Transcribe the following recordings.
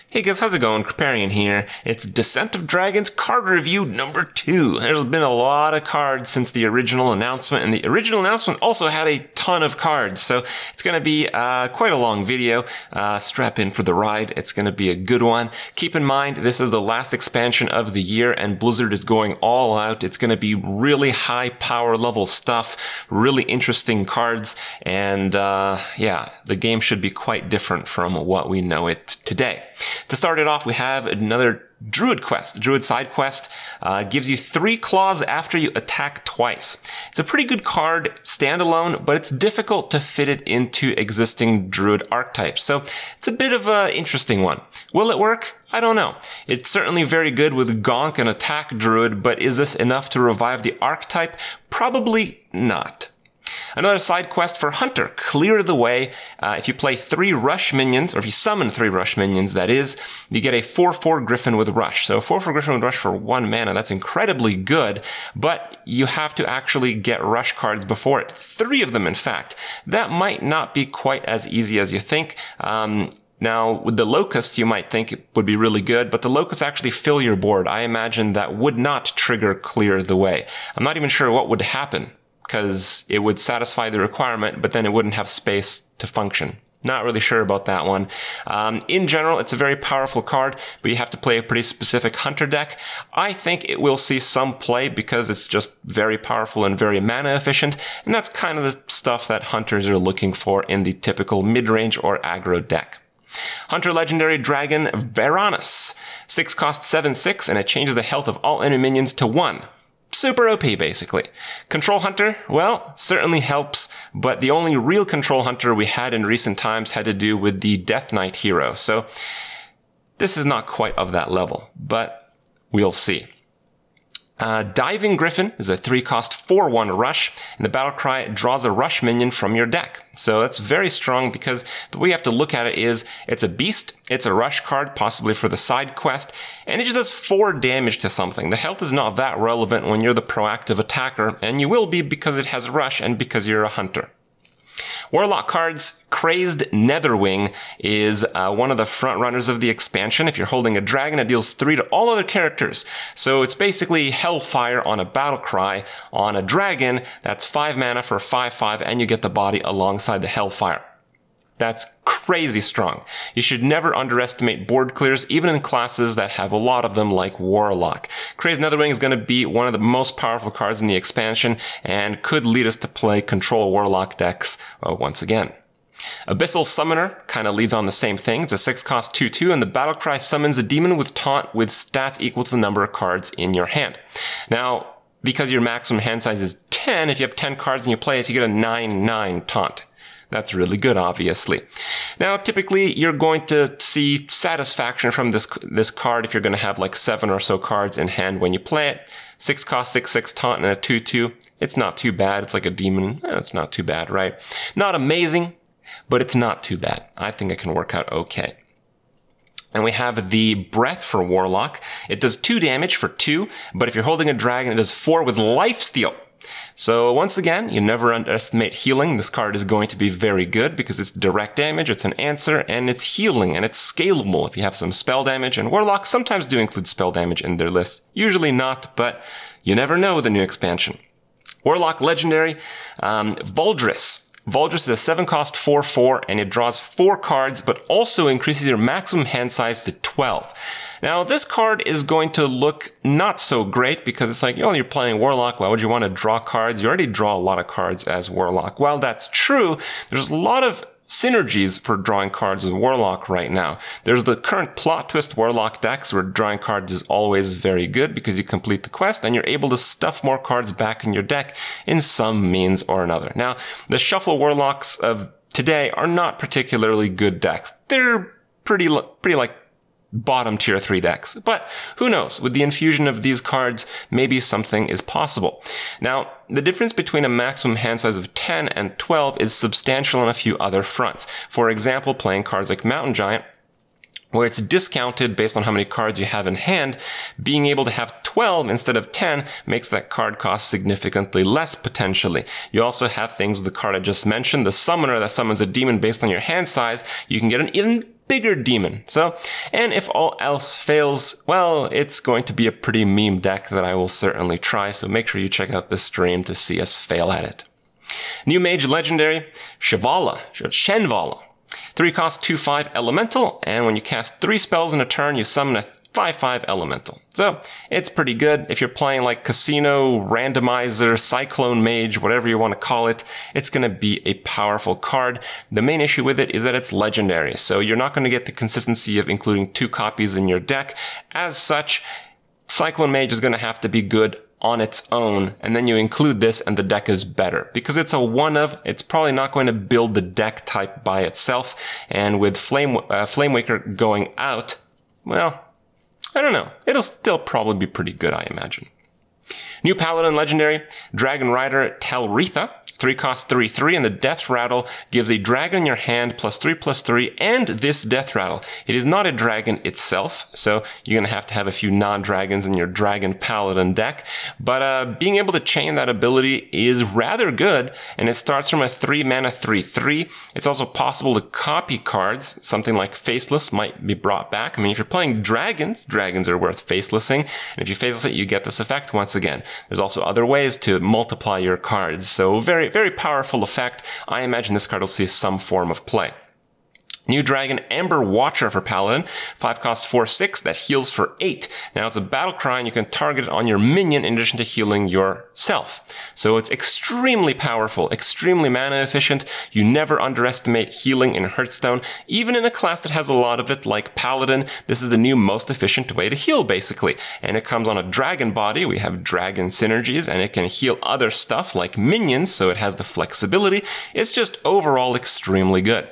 Hey guys, how's it going? Kripparrian here. It's Descent of Dragons card review number 2. There's been a lot of cards since the original announcement, and the original announcement also had a ton of cards, so it's going to be quite a long video. Strap in for the ride. It's going to be a good one. Keep in mind, this is the last expansion of the year, and Blizzard is going all out. It's going to be really high power level stuff, really interesting cards, and yeah, the game should be quite different from what we know it today. To start it off, we have another Druid Quest. Druid side quest gives you 3 claws after you attack twice. It's a pretty good card standalone, but it's difficult to fit it into existing Druid archetypes. So it's a bit of an interesting one. Will it work? I don't know. It's certainly very good with Gonk and Attack Druid, but is this enough to revive the archetype? Probably not. Another side quest for Hunter, Clear the Way. If you play 3 Rush minions, or if you summon 3 Rush minions, that is, you get a 4/4 Griffin with Rush. So 4/4 Griffin with Rush for 1 mana, that's incredibly good, but you have to actually get Rush cards before it. 3 of them, in fact. That might not be quite as easy as you think. Now, with the Locust, you might think it would be really good, but the Locust actually fill your board. I imagine that would not trigger Clear the Way. I'm not even sure what would happen, because it would satisfy the requirement, but then it wouldn't have space to function. Not really sure about that one. In general, it's a very powerful card, but you have to play a pretty specific Hunter deck. I think it will see some play because it's just very powerful and very mana efficient, and that's kind of the stuff that Hunters are looking for in the typical mid-range or aggro deck. Hunter Legendary Dragon Barrenness. 6 costs 7/6, and it changes the health of all enemy minions to 1. Super OP, basically. Control Hunter, well, certainly helps, but the only real Control Hunter we had in recent times had to do with the Death Knight hero, so this is not quite of that level, but we'll see. Diving Griffin is a 3-cost 4/1 rush, and the battle cry draws a rush minion from your deck. So that's very strong because the way you have to look at it is it's a beast, it's a rush card, possibly for the side quest, and it just does 4 damage to something. The health is not that relevant when you're the proactive attacker, and you will be because it has rush and because you're a hunter. Warlock cards, Crazed Netherwing is one of the front runners of the expansion. If you're holding a dragon, it deals 3 to all other characters. So it's basically Hellfire on a battle cry. On a dragon, that's 5 mana for 5/5, and you get the body alongside the Hellfire. That's crazy strong. You should never underestimate board clears, even in classes that have a lot of them like Warlock. Crazed Netherwing is going to be one of the most powerful cards in the expansion and could lead us to play control Warlock decks once again. Abyssal Summoner kind of leads on the same thing. It's a 6-cost 2/2, and the battlecry summons a demon with taunt with stats equal to the number of cards in your hand. Now, because your maximum hand size is 10, if you have 10 cards and you play it, you get a 9/9 taunt. That's really good, obviously. Now, typically, you're going to see satisfaction from this card if you're going to have like 7 or so cards in hand when you play it. 6-cost 6/6 taunt and a 2/2. It's not too bad. It's like a demon. It's not too bad, right? Not amazing, but it's not too bad. I think it can work out okay. And we have the Breath for Warlock. It does 2 damage for 2, but if you're holding a dragon, it does 4 with Lifesteal. So once again, you never underestimate healing. This card is going to be very good because it's direct damage, it's an answer, and it's healing, and it's scalable if you have some spell damage, and Warlocks sometimes do include spell damage in their list. Usually not, but you never know with the new expansion. Warlock Legendary, Vuldris. Vuldris is a 7-cost 4/4, and it draws 4 cards, but also increases your maximum hand size to 12. Now, this card is going to look not so great because it's like, oh, you're playing Warlock, why would you want to draw cards? You already draw a lot of cards as Warlock. While that's true, there's a lot of synergies for drawing cards with Warlock right now. There's the current plot twist Warlock decks where drawing cards is always very good because you complete the quest and you're able to stuff more cards back in your deck in some means or another. Now, the Shuffle Warlocks of today are not particularly good decks. They're pretty like bottom tier 3 decks. But who knows? With the infusion of these cards, maybe something is possible. Now, the difference between a maximum hand size of 10 and 12 is substantial on a few other fronts. For example, playing cards like Mountain Giant where it's discounted based on how many cards you have in hand. Being able to have 12 instead of 10 makes that card cost significantly less potentially. You also have things with the card I just mentioned, the Summoner that summons a demon based on your hand size. You can get an even bigger demon. So, and if all else fails, well, it's going to be a pretty meme deck that I will certainly try, so make sure you check out this stream to see us fail at it. New Mage Legendary, Chavala, Shenvala. 3 cost 2/5 elemental, and when you cast 3 spells in a turn, you summon a 5/5 elemental. So it's pretty good. If you're playing like Casino, Randomizer, Cyclone Mage, whatever you want to call it, it's going to be a powerful card. The main issue with it is that it's legendary, so you're not going to get the consistency of including 2 copies in your deck. As such, Cyclone Mage is going to have to be good on its own, and then you include this and the deck is better. Because it's a one of, it's probably not going to build the deck type by itself, and with Flamewaker going out, well, I don't know. It'll still probably be pretty good, I imagine. New Paladin Legendary, Dragon Rider Talritha. 3 cost 3/3, and the Death Rattle gives a dragon in your hand +3/+3 and this Death Rattle. It is not a dragon itself, so you're going to have a few non-dragons in your Dragon Paladin deck, but being able to chain that ability is rather good, and it starts from a 3 mana 3/3. It's also possible to copy cards. Something like Faceless might be brought back. I mean, if you're playing dragons, dragons are worth facelessing, and if you faceless it, you get this effect once again. There's also other ways to multiply your cards, so very powerful effect. I imagine this card will see some form of play. New Dragon Amber Watcher for Paladin, 5 cost 4/6, that heals for 8. Now it's a battle cry and you can target it on your minion in addition to healing yourself. So it's extremely powerful, extremely mana efficient. You never underestimate healing in Hearthstone. Even in a class that has a lot of it like Paladin, this is the new most efficient way to heal basically. And it comes on a dragon body, we have dragon synergies, and it can heal other stuff like minions, so it has the flexibility. It's just overall extremely good.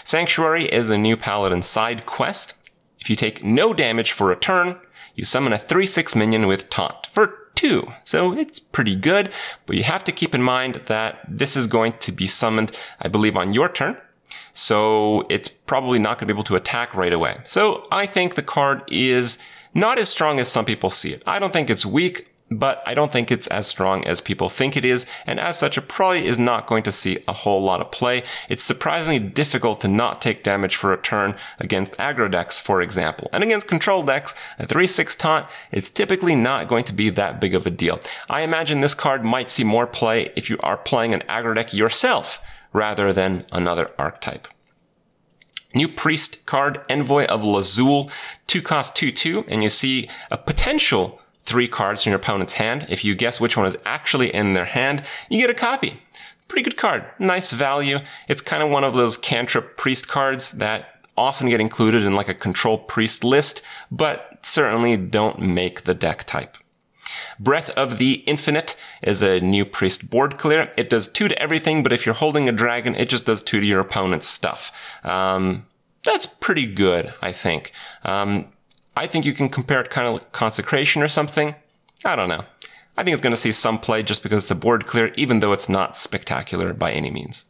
Sanctuary is a new Paladin side quest. If you take no damage for a turn, you summon a 3/6 minion with taunt for 2. So it's pretty good, but you have to keep in mind that this is going to be summoned, I believe, on your turn. So it's probably not going to be able to attack right away. So I think the card is not as strong as some people see it. I don't think it's weak, but I don't think it's as strong as people think it is, and as such, it probably is not going to see a whole lot of play. It's surprisingly difficult to not take damage for a turn against aggro decks, for example. And against control decks, a 3/6 taunt is typically not going to be that big of a deal. I imagine this card might see more play if you are playing an aggro deck yourself, rather than another archetype. New Priest card, Envoy of Zhul, 2 cost 2/2, and you see a potential 3 cards in your opponent's hand. If you guess which one is actually in their hand, you get a copy. Pretty good card. Nice value. It's kind of one of those cantrip priest cards that often get included in like a control priest list, but certainly don't make the deck type. Breath of the Infinite is a new priest board clear. It does 2 to everything, but if you're holding a dragon, it just does 2 to your opponent's stuff. That's pretty good, I think. I think you can compare it kind of like Consecration or something. I don't know. I think it's going to see some play just because it's a board clear, even though it's not spectacular by any means.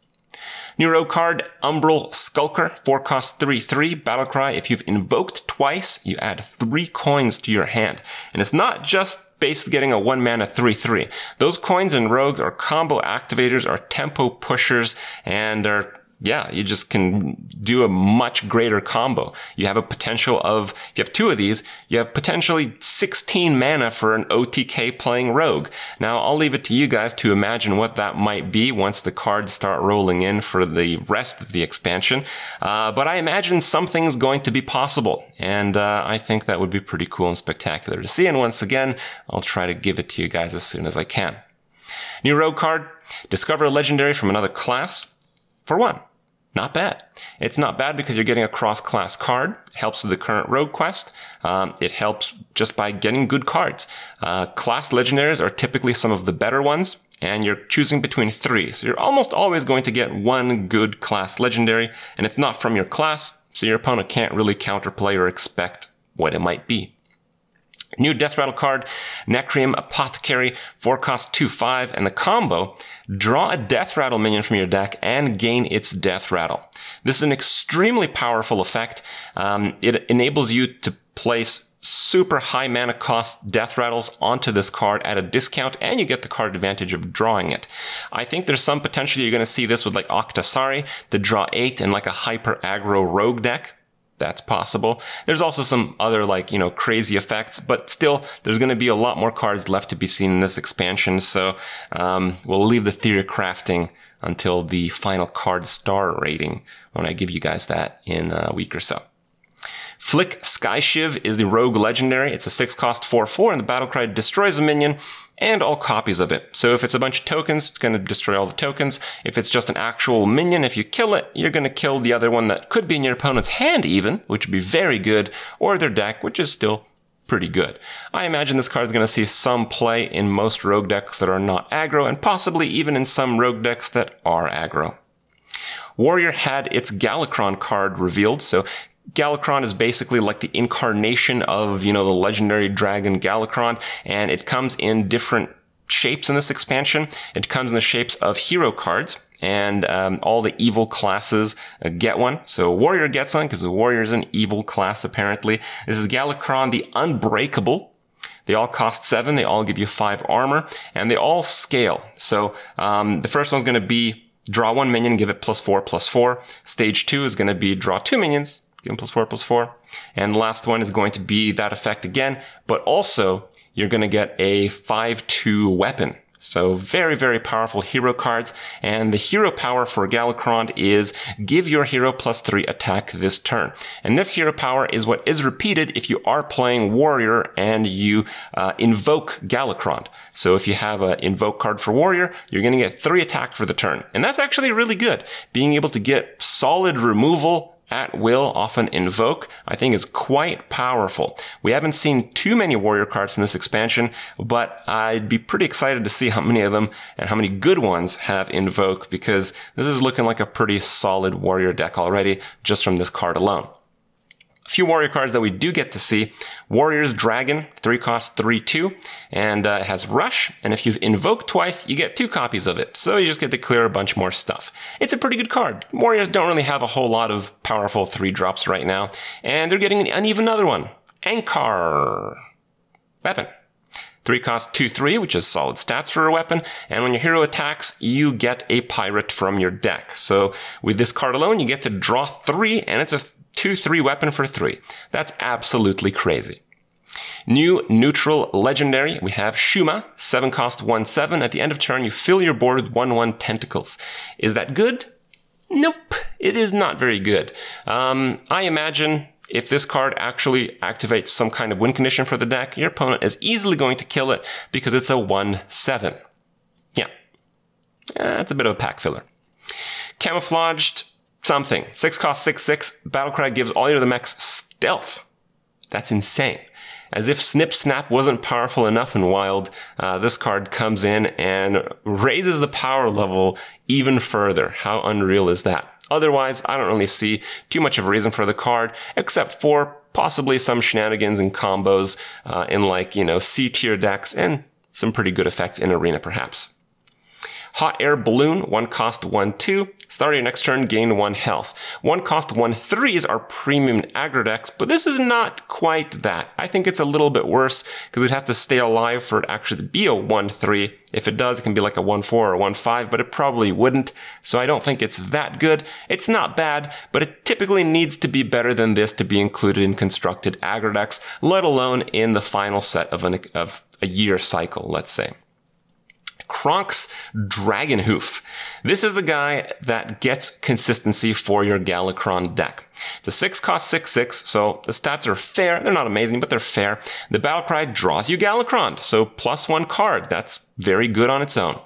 New rogue card, Umbral Skulker, 4 cost 3/3, Battlecry. If you've invoked twice, you add 3 coins to your hand. And it's not just based getting a 1 mana 3/3. Those coins in rogues are combo activators, are tempo pushers, and are, yeah, you just can do a much greater combo. You have a potential of, if you have 2 of these, you have potentially 16 mana for an OTK playing rogue. Now, I'll leave it to you guys to imagine what that might be once the cards start rolling in for the rest of the expansion. But I imagine something's going to be possible, and I think that would be pretty cool and spectacular to see. And once again, I'll try to give it to you guys as soon as I can. New rogue card, discover a legendary from another class for 1. Not bad. It's not bad because you're getting a cross-class card. It helps with the current rogue quest. It helps just by getting good cards. Class legendaries are typically some of the better ones, and you're choosing between 3. So you're almost always going to get 1 good class legendary, and it's not from your class, so your opponent can't really counterplay or expect what it might be. New Death Rattle card, Necrium Apothecary, 4 cost 2/5, and the combo, draw a Death Rattle minion from your deck and gain its Death Rattle. This is an extremely powerful effect. It enables you to place super high mana cost Death Rattles onto this card at a discount, and you get the card advantage of drawing it. I think there's some potential you're going to see this with like Octasari to draw 8 in like a hyper aggro rogue deck. That's possible. There's also some other like, crazy effects, but still there's going to be a lot more cards left to be seen in this expansion. So we'll leave the theory crafting until the final card star rating when I give you guys that in a week or so. Flick Sky Shiv is the rogue legendary. It's a 6 cost 4/4 and the battle cry destroys a minion and all copies of it. So if it's a bunch of tokens, it's going to destroy all the tokens. If it's just an actual minion, if you kill it, you're going to kill the other one that could be in your opponent's hand even, which would be very good, or their deck, which is still pretty good. I imagine this card is going to see some play in most rogue decks that are not aggro, and possibly even in some rogue decks that are aggro. Warrior had its Galakrond card revealed, so Galakrond is basically like the incarnation of, the legendary dragon Galakrond, and it comes in different shapes in this expansion. It comes in the shapes of hero cards, and all the evil classes get one. So Warrior gets one because the Warrior is an evil class, apparently. This is Galakrond Be Unbreakable. They all cost 7, they all give you 5 armor, and they all scale. So the first one's going to be draw 1 minion, give it +4/+4. Stage 2 is going to be draw 2 minions, give them +4/+4. And the last one is going to be that effect again, but also you're going to get a 5/2 weapon. So very, very powerful hero cards. And the hero power for Galakrond is give your hero +3 attack this turn. And this hero power is what is repeated if you are playing Warrior and you invoke Galakrond. So if you have an invoke card for Warrior, you're going to get 3 attack for the turn. And that's actually really good. Being able to get solid removal at will, often invoke, I think is quite powerful. We haven't seen too many Warrior cards in this expansion, but I'd be pretty excited to see how many of them and how many good ones have invoke, because this is looking like a pretty solid Warrior deck already just from this card alone. A few Warrior cards that we do get to see. Warrior's Dragon, 3 cost 3/2, and it has Rush, and if you've invoked twice, you get 2 copies of it, so you just get to clear a bunch more stuff. It's a pretty good card. Warriors don't really have a whole lot of powerful 3-drops right now, and they're getting an even another one. Ankar Weapon. 3 cost 2/3, which is solid stats for a weapon, and when your hero attacks, you get a pirate from your deck. So with this card alone, you get to draw 3, and it's a 2/3 weapon for 3. That's absolutely crazy. New neutral legendary, we have Shuma, 7 cost 1/7. At the end of turn, you fill your board with 1/1 tentacles. Is that good? Nope, it is not very good. I imagine if this card actually activates some kind of win condition for the deck, your opponent is easily going to kill it because it's a 1/7. Yeah, that's a bit of a pack filler. Camouflaged something. 6 cost 6/6. Battlecry gives all your other mechs stealth. That's insane. As if Snip Snap wasn't powerful enough in Wild, this card comes in and raises the power level even further. How unreal is that? Otherwise, I don't really see too much of a reason for the card, except for possibly some shenanigans and combos in like, C-tier decks and some pretty good effects in Arena perhaps. Hot Air Balloon, 1 cost 1/2. Start your next turn, gain 1 health. 1 cost 1/3 is our premium aggro decks, but this is not quite that. I think it's a little bit worse because it has to stay alive for it actually to be a 1/3. If it does, it can be like a 1/4 or 1/5, but it probably wouldn't. So I don't think it's that good. It's not bad, but it typically needs to be better than this to be included in constructed aggro decks, let alone in the final set of a year cycle, let's say. Kronk's Dragon Hoof. This is the guy that gets consistency for your Galakrond deck. It's a 6 cost 6/6, so the stats are fair. They're not amazing, but they're fair. The Battlecry draws you Galakrond, so +1 card. That's very good on its own.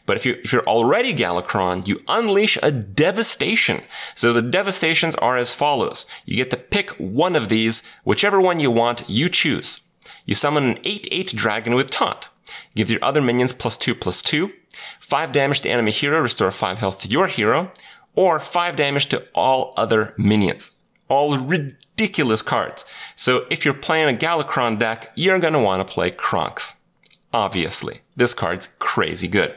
But if you're already Galakrond, you unleash a Devastation. So the Devastations are as follows. You get to pick one of these, whichever one you want, you choose. You summon an 8/8 dragon with taunt. Give your other minions +2/+2, 5 damage to enemy hero, restore 5 health to your hero, or 5 damage to all other minions. All ridiculous ridiculous cards. So if you're playing a Galakrond deck, you're going to want to play Kronks. Obviously, this card's crazy good.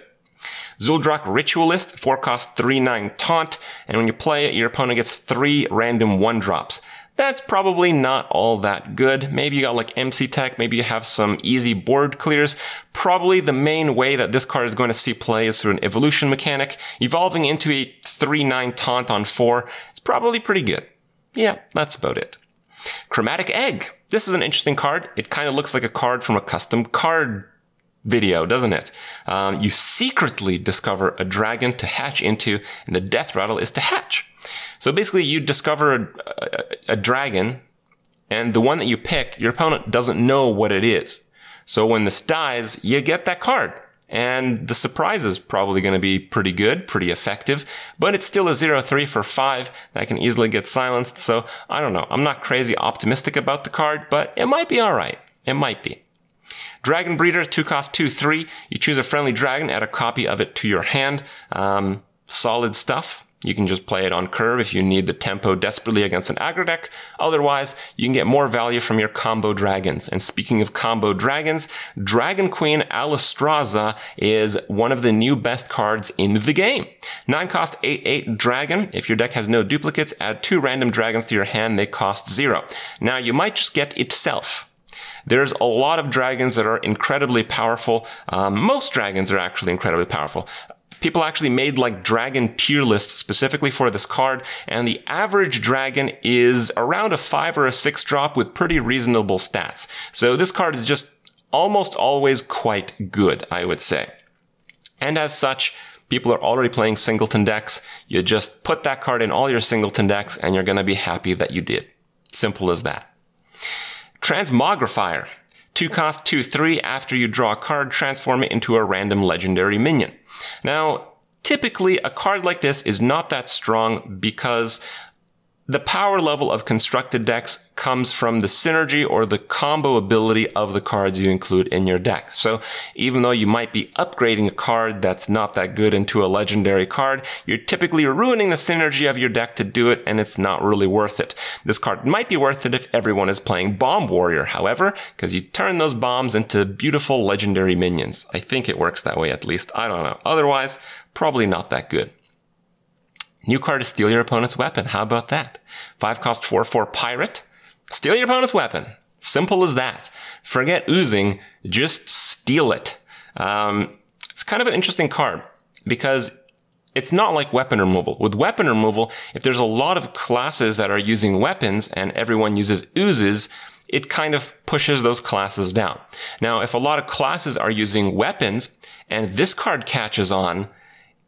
Zhul Drakh Ritualist, 4-cost 3/9 taunt, and when you play it, your opponent gets 3 random 1-drops. That's probably not all that good. Maybe you got like MC Tech, maybe you have some easy board clears. Probably the main way that this card is going to see play is through an evolution mechanic. Evolving into a 3/9 taunt on 4, it's probably pretty good. Yeah, that's about it. Chromatic Egg. This is an interesting card. It kind of looks like a card from a custom card video, doesn't it? You secretly discover a dragon to hatch into, and the death rattle is to hatch. So basically, you discover a dragon, and the one that you pick, your opponent doesn't know what it is. So when this dies, you get that card. And the surprise is probably going to be pretty good, pretty effective, but it's still a 0/3 for 5 that can easily get silenced. So I don't know. I'm not crazy optimistic about the card, but it might be all right. It might be. Dragon Breeder, 2-cost 2/3. You choose a friendly dragon, add a copy of it to your hand. Solid stuff. You can just play it on curve if you need the tempo desperately against an aggro deck. Otherwise, you can get more value from your combo dragons. And speaking of combo dragons, Dragon Queen Strasse is one of the new best cards in the game. 9-cost 8/8 dragon. If your deck has no duplicates, add 2 random dragons to your hand. They cost 0. Now, you might just get itself. There's a lot of dragons that are incredibly powerful. Most dragons are actually incredibly powerful. People actually made like dragon tier lists specifically for this card, and the average dragon is around a 5 or a 6 drop with pretty reasonable stats. So this card is just almost always quite good, I would say. And as such, people are already playing singleton decks. You just put that card in all your singleton decks, and you're going to be happy that you did. Simple as that. Transmogrifier. 2-cost 2/3. After you draw a card, transform it into a random legendary minion. Now, typically a card like this is not that strong because the power level of constructed decks comes from the synergy or the combo ability of the cards you include in your deck. So even though you might be upgrading a card that's not that good into a legendary card, you're typically ruining the synergy of your deck to do it, and it's not really worth it. This card might be worth it if everyone is playing Bomb Warrior, however, because you turn those bombs into beautiful legendary minions. I think it works that way at least. I don't know. Otherwise, probably not that good. New card is Steal Your Opponent's Weapon. How about that? 5-cost 4/4 Pirate. Steal your opponent's weapon. Simple as that. Forget oozing, just steal it. It's kind of an interesting card because it's not like weapon removal. With weapon removal, if there's a lot of classes that are using weapons and everyone uses oozes, it kind of pushes those classes down. Now, if a lot of classes are using weapons and this card catches on,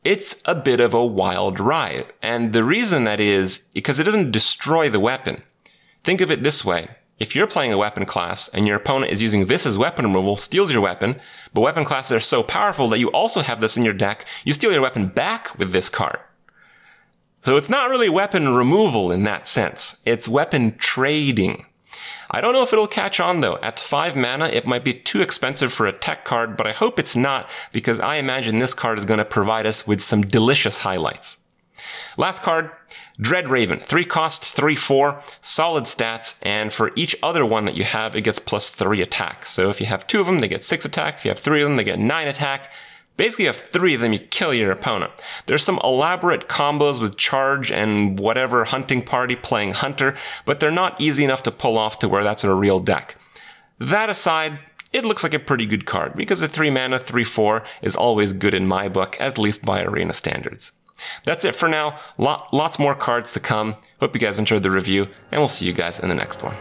it's a bit of a wild ride. And the reason that is because it doesn't destroy the weapon. Think of it this way. If you're playing a weapon class and your opponent is using this as weapon removal, steals your weapon, but weapon classes are so powerful that you also have this in your deck, you steal your weapon back with this card. So it's not really weapon removal in that sense. It's weapon trading. I don't know if it'll catch on though. At 5 mana, it might be too expensive for a tech card, but I hope it's not because I imagine this card is going to provide us with some delicious highlights. Last card, Dread Raven. 3-cost 3/4, solid stats, and for each other one that you have, it gets +3 attack. So if you have 2 of them, they get 6 attack. If you have 3 of them, they get 9 attack. Basically, you have 3 of them, you kill your opponent. There's some elaborate combos with Charge and whatever Hunting Party playing Hunter, but they're not easy enough to pull off to where that's a real deck. That aside, it looks like a pretty good card, because a 3 mana 3/4 is always good in my book, at least by arena standards. That's it for now. Lots more cards to come. Hope you guys enjoyed the review, and we'll see you guys in the next one.